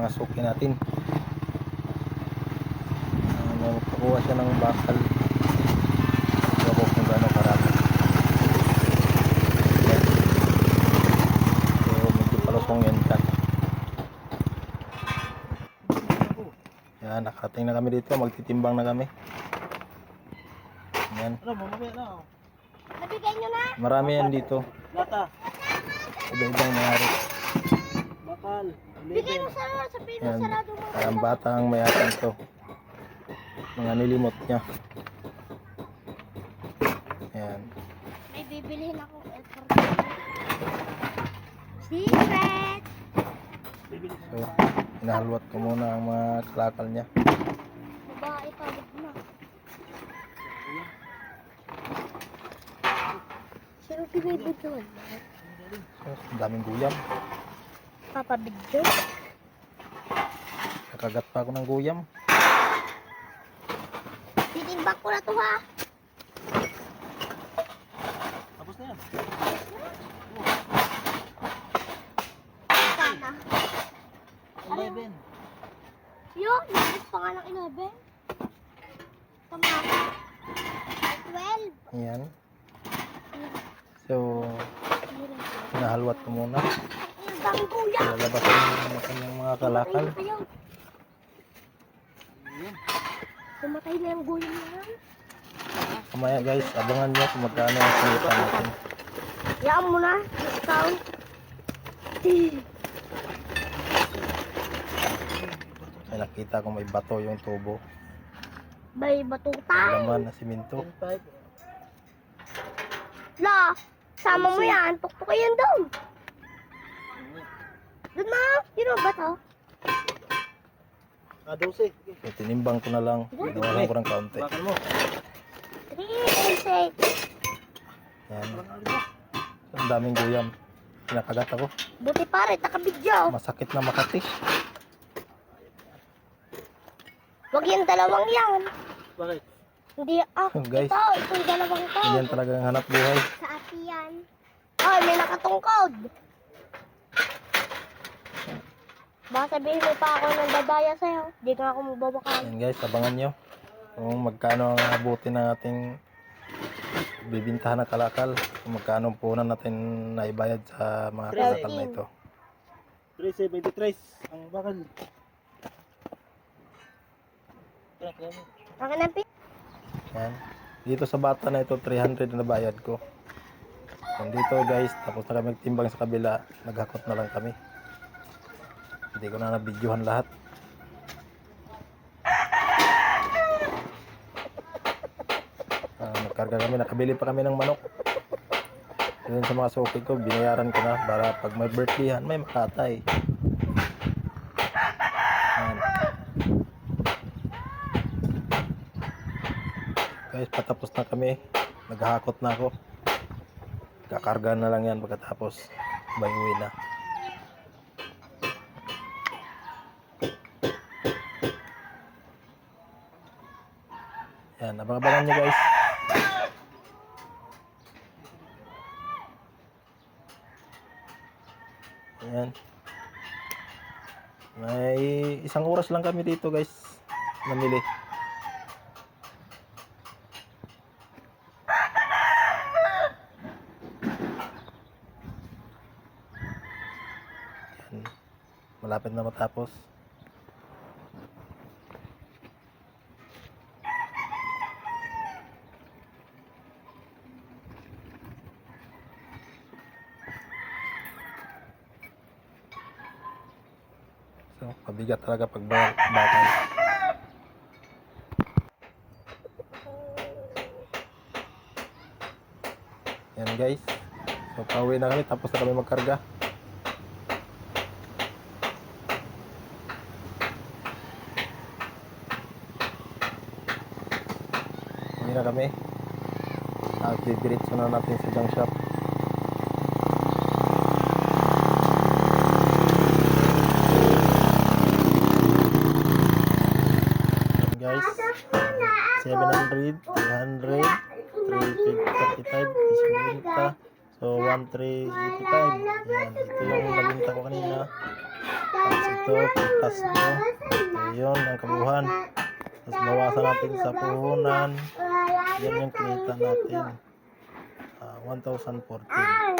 mga suki natin. Magpakuha siya ng bakal. So ako kung gaano karami. So medyo palusong yan ka. Yan, nakarating na kami dito, magtitimbang na kami. Yan. Ano, mamamaya na. Nabigay nyo na. Marami yan dito. Lata. Iba-ibang mayari. Bakal. Bigay mo sa Yan, sarado mo. parang bata ang mayari ito. Mga nilimot niya. Yan. May bibilihin ako. Secret! So, hinahalwat ko muna ang mga kalakal niya. Babae pagod na. Sino pinibidyo? So, ang daming guyam. Papabidyo? Nakagat pa ako ng guyam. Titimbang ko na to ha. Tapos na yan. Sana. 11. Yun, nagis pa nga ng 11. Tama ka. 12. Ayan. So, hinahalwat ko muna. Ang dami kuya. Lalabasan yung kanyang mga kalakal. Kumatay na yung gulo na yan. Kamaya guys, abangan nyo kung magkano ang sinita natin. Yaan mo na. Ikaw. Ay, nakita ko may bato yung tubo. Bay batutan. Laman na siminto. 10.5. La, sama mo yan. Tuktok yan doon. Doon na. Sino ba to? 12. So, tinimbang ko na lang. Ginawa lang ko ng kaunti. Bakal mo. 3 and 6. Yan. Ang daming guyam. Pinakagat ako. Buti pare, nakabidyo. Masakit na Makati. Wag yung dalawang yan. Bakit? Hindi, Guys, ito yung dalawang to. ganyan talagang hanap buhay. Sa ati yan. Ay, may nakatungkod. Baka sabihin mo pa ako ng dadaya sa'yo. Hindi nga ako magbabakan. Yan guys, abangan nyo kung magkano ang abutin ng ating bibintahan ng kalakal. Kung magkano ang punan natin naibayad sa mga kalakal na ito. 3.73 ang bakal. Akin ang pin. Yan. Dito sa bata na ito, 300 na bayad ko. Yan dito guys, tapos na kami nagtimbang sa kabila, naghakot na lang kami. Hindi ko na nabidyohan lahat. Nagkarga kami, nakabili pa kami ng manok. Yun sa mga suki ko, binayaran ko na para pag may birthdayhan, may makatay. Yan. Guys, patapos na kami. Naghahakot na ako. Kakarga na lang yan pagkatapos. Bayuwi na. Yan, abang-abangan nyo guys. Yan. May 1 oras lang kami dito guys. Namili. Yan. Malapit na matapos. So, pabigat talaga pag bakal. Yan guys. So, pauwi na kami. Tapos na kami magkarga. Pauwi na kami. Didiretso na natin sa junk shop. Guys, 700, 300, 335, 50, so 1385. Yan, ito yung nabinta ko kanina. Tapos ito ito, plus ito. So, yun ang kabuuan. Tapos bawasan natin sa puhunan. Yan yung kinita natin. 1,014.